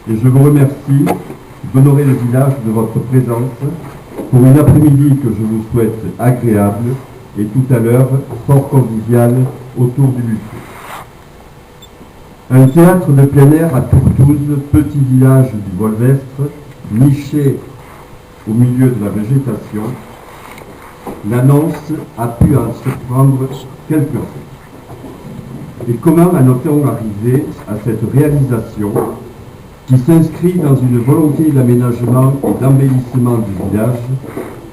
et je vous remercie d'honorer le village de votre présence pour une après-midi que je vous souhaite agréable et tout à l'heure fort convivial autour du buffet. Un théâtre de plein air à Tourtouze, petit village du Volvestre, niché au milieu de la végétation, l'annonce a pu en surprendre quelques-uns. Et comment en est-on arrivé à cette réalisation qui s'inscrit dans une volonté d'aménagement et d'embellissement du village,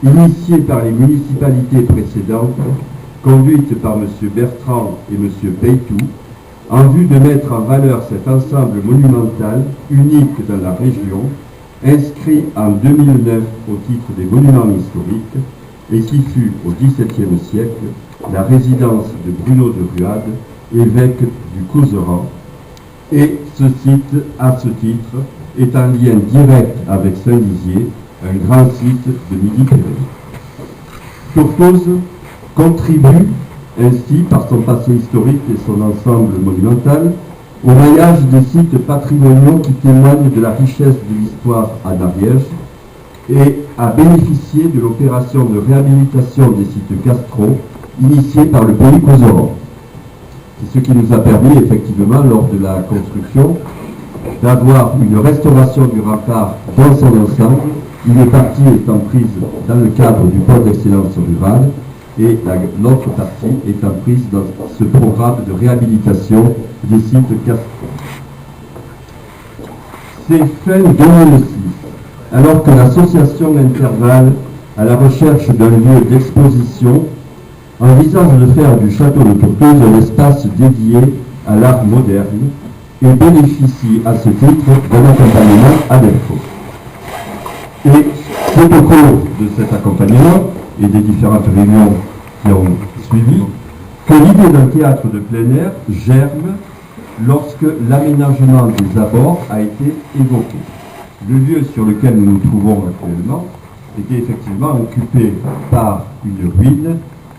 initiée par les municipalités précédentes, conduite par M. Bertrand et M. Peytou, en vue de mettre en valeur cet ensemble monumental, unique dans la région, inscrit en 2009 au titre des monuments historiques, et qui fut au XVIIe siècle la résidence de Bruno de Ruade, évêque du Couserans, et ce site, à ce titre, est en lien direct avec Saint-Dizier, un grand site de Midi-Pyrénées. Tourtouze contribue ainsi, par son passé historique et son ensemble monumental, au maillage des sites patrimoniaux qui témoignent de la richesse de l'histoire en Ariège et a bénéficié de l'opération de réhabilitation des sites castraux initiée par le pays Couserans. C'est ce qui nous a permis effectivement, lors de la construction, d'avoir une restauration du rempart dans son ensemble, une partie étant prise dans le cadre du pôle d'excellence rurale et l'autre partie étant prise dans ce programme de réhabilitation des sites castraux. C'est fin 2006, alors que l'association Intervalle, à la recherche d'un lieu d'exposition, envisage de faire du château de Tourtouze un espace dédié à l'art moderne et bénéficie à ce titre d'un accompagnement à l'INFO. Et c'est au cours de cet accompagnement et des différentes réunions qui ont suivi que l'idée d'un théâtre de plein air germe lorsque l'aménagement des abords a été évoqué. Le lieu sur lequel nous nous trouvons actuellement était effectivement occupé par une ruine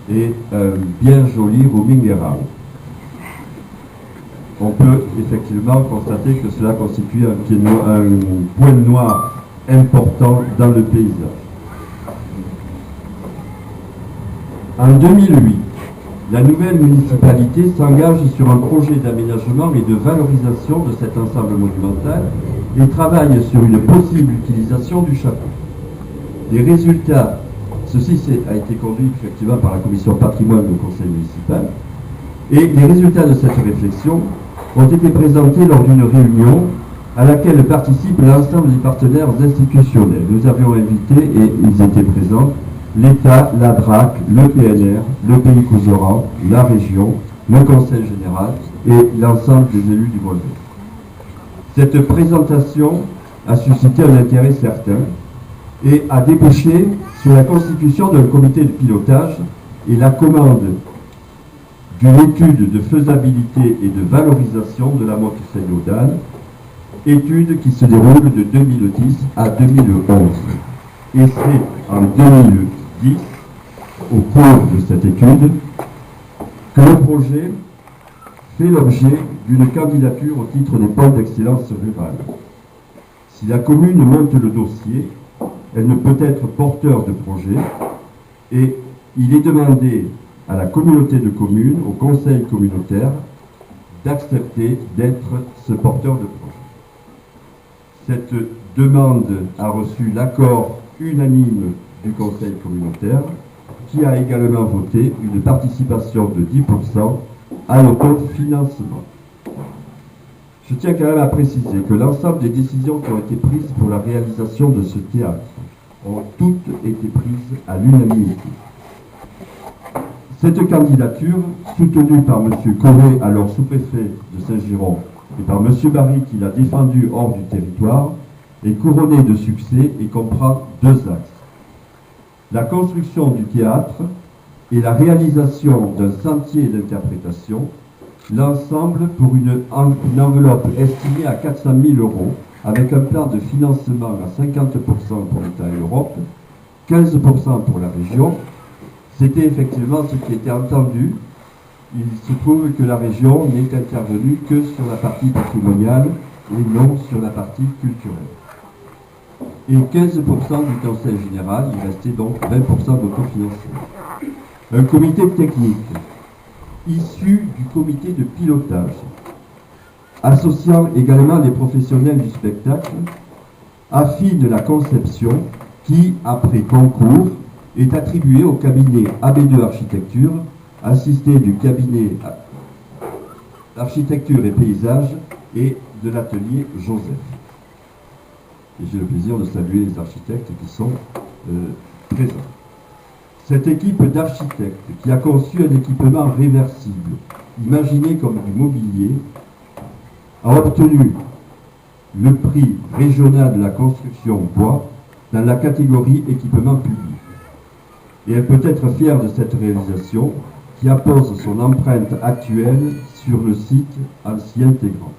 et un bien joli rooming around. On peut effectivement constater que cela constitue un point noir important dans le paysage. En 2008, la nouvelle municipalité s'engage sur un projet d'aménagement et de valorisation de cet ensemble monumental et travaille sur une possible utilisation du château. Les résultats, ceci a été conduit effectivement par la commission patrimoine du conseil municipal, et les résultats de cette réflexion ont été présentés lors d'une réunion à laquelle participe l'ensemble des partenaires institutionnels. Nous avions invité, et ils étaient présents, l'État, la DRAC, le PNR, le pays Couserans, la région, le conseil général et l'ensemble des élus du Volvestre. Cette présentation a suscité un intérêt certain et a débouché sur la constitution d'un comité de pilotage et la commande d'une étude de faisabilité et de valorisation de la Motte-Saint-Gaudane, étude qui se déroule de 2010 à 2011. Et c'est en 2010, au cours de cette étude, que le projet fait l'objet d'une candidature au titre des pôles d'excellence rurale. Si la commune monte le dossier, elle ne peut être porteur de projet et il est demandé à la communauté de communes, au conseil communautaire, d'accepter d'être ce porteur de projet. Cette demande a reçu l'accord unanime du conseil communautaire qui a également voté une participation de 10% à l'autofinancement. Je tiens quand même à préciser que l'ensemble des décisions qui ont été prises pour la réalisation de ce théâtre ont toutes été prises à l'unanimité. Cette candidature, soutenue par M. Corré, alors sous-préfet de Saint-Giron, et par M. Barry, qui l'a défendue hors du territoire, est couronnée de succès et comprend deux axes. La construction du théâtre et la réalisation d'un sentier d'interprétation, l'ensemble pour une enveloppe estimée à 400 000 €, avec un plan de financement à 50% pour l'État et l'Europe, 15% pour la région. C'était effectivement ce qui était entendu. Il se trouve que la région n'est intervenue que sur la partie patrimoniale et non sur la partie culturelle. Et 15% du conseil général, il restait donc 20% d'autofinancement. Un comité technique issu du comité de pilotage, associant également les professionnels du spectacle, affine la conception qui, après concours, est attribuée au cabinet AB2 Architecture, assisté du cabinet Architecture et Paysage et de l'atelier Joseph. Et j'ai le plaisir de saluer les architectes qui sont présents. Cette équipe d'architectes qui a conçu un équipement réversible, imaginé comme du mobilier, a obtenu le prix régional de la construction bois dans la catégorie équipement public. Et elle peut être fière de cette réalisation qui appose son empreinte actuelle sur le site en s'y intégrant.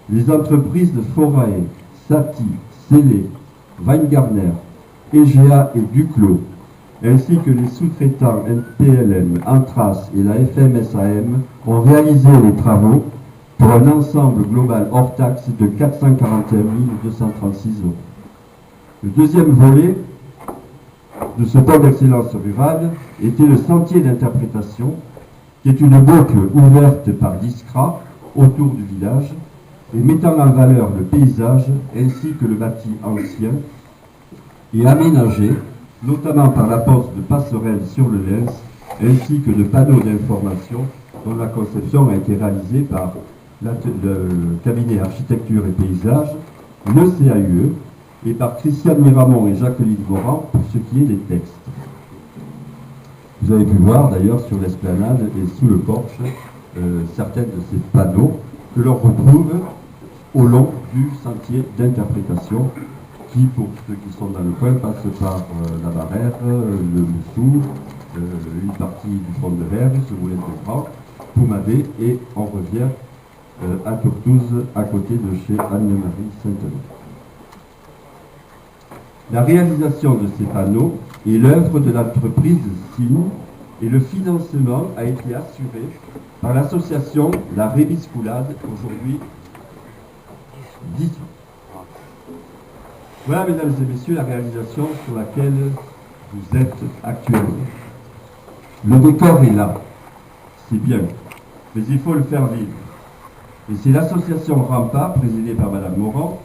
Les entreprises de Forae, Saty, Célé, Weingartner, EGA et Duclos, ainsi que les sous-traitants NPLM, Antras et la FMSAM ont réalisé les travaux pour un ensemble global hors taxe de 441 236 euros. Le deuxième volet de ce plan d'excellence rurale était le sentier d'interprétation, qui est une boucle ouverte par l'ISCRA autour du village et mettant en valeur le paysage ainsi que le bâti ancien et aménagé, notamment par la pose de passerelles sur le Lens ainsi que de panneaux d'information dont la conception a été réalisée par le cabinet Architecture et Paysage, le CAUE, et par Christiane Miramont et Jacqueline Morand pour ce qui est des textes. Vous avez pu voir d'ailleurs sur l'esplanade et sous le porche certains de ces panneaux que l'on retrouve au long du sentier d'interprétation qui, pour ceux qui sont dans le coin, passe par la Barère, le Moussou, une partie du front de Verre, ce volet de Grand, Poumadé, et on revient à Tourtouze, à côté de chez Anne-Marie Saint-Denis. La réalisation de ces panneaux est l'œuvre de l'entreprise SIN et le financement a été assuré par l'association La Rébiscoulade, aujourd'hui dissoute. Voilà, mesdames et messieurs, la réalisation sur laquelle vous êtes actuellement. Le décor est là, c'est bien, mais il faut le faire vivre. Et c'est l'association Rempart, présidée par Madame Morand,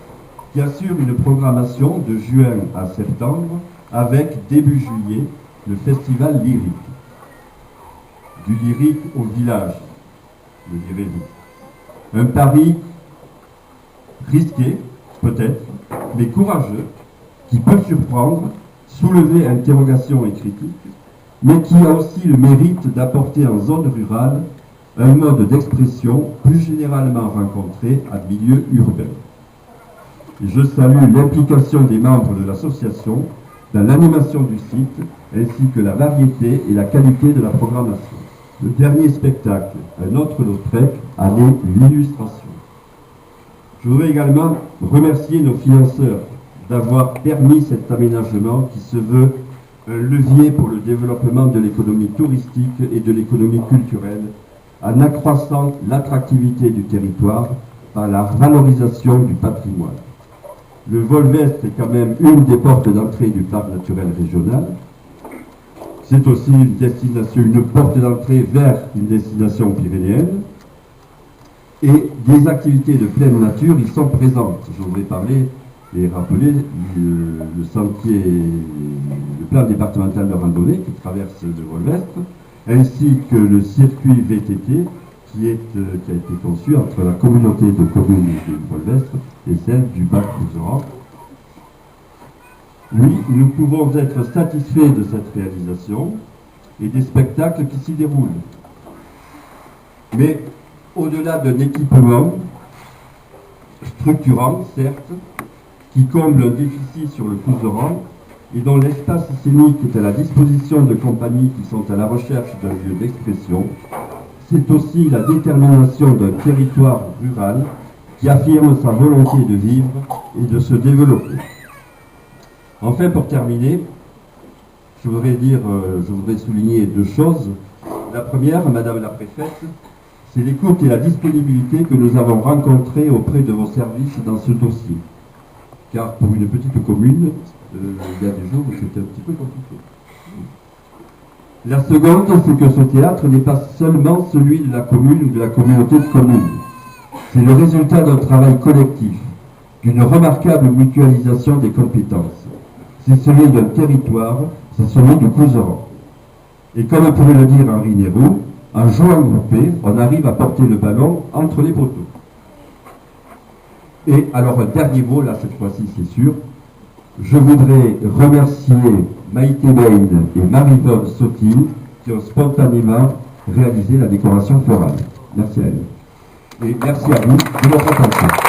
qui assure une programmation de juin à septembre avec, début juillet, le festival lyrique. Du lyrique au village, me direz-vous. Un pari risqué, peut-être, mais courageux, qui peut surprendre, soulever interrogations et critiques, mais qui a aussi le mérite d'apporter en zone rurale un mode d'expression plus généralement rencontré en milieu urbain. Et je salue l'implication des membres de l'association dans l'animation du site, ainsi que la variété et la qualité de la programmation. Le dernier spectacle, Un autre Lautrec, en est l'illustration. Je voudrais également remercier nos financeurs d'avoir permis cet aménagement qui se veut un levier pour le développement de l'économie touristique et de l'économie culturelle, en accroissant l'attractivité du territoire par la valorisation du patrimoine. Le Volvestre est quand même une des portes d'entrée du parc naturel régional. C'est aussi une porte d'entrée vers une destination pyrénéenne. Et des activités de pleine nature y sont présentes. Je voudrais parler et rappeler le sentier, le plan départemental de randonnée qui traverse le Volvestre, ainsi que le circuit VTT qui a été conçu entre la communauté de communes du Volvestre et celle du Bac Couserans. Oui, nous pouvons être satisfaits de cette réalisation et des spectacles qui s'y déroulent. Mais au-delà d'un équipement structurant, certes, qui comble un déficit sur le Couserans et dont l'espace scénique est à la disposition de compagnies qui sont à la recherche d'un lieu d'expression, c'est aussi la détermination d'un territoire rural qui affirme sa volonté de vivre et de se développer. Enfin, pour terminer, je voudrais souligner deux choses. La première, Madame la Préfète, C'est l'écoute et la disponibilité que nous avons rencontrées auprès de vos services dans ce dossier. Car pour une petite commune, il y a des jours où c'était un petit peu compliqué. La seconde, c'est que ce théâtre n'est pas seulement celui de la commune ou de la communauté de communes. C'est le résultat d'un travail collectif, d'une remarquable mutualisation des compétences. C'est celui d'un territoire, c'est celui du Couserans. Et comme pourrait le dire Henri Nérou, en jouant groupé, on arrive à porter le ballon entre les poteaux. Et alors un dernier mot, là cette fois-ci c'est sûr, je voudrais remercier Maïté Bain et Marie-Veuve Sotil qui ont spontanément réalisé la décoration florale. Merci à elles. Et merci à vous de votre attention.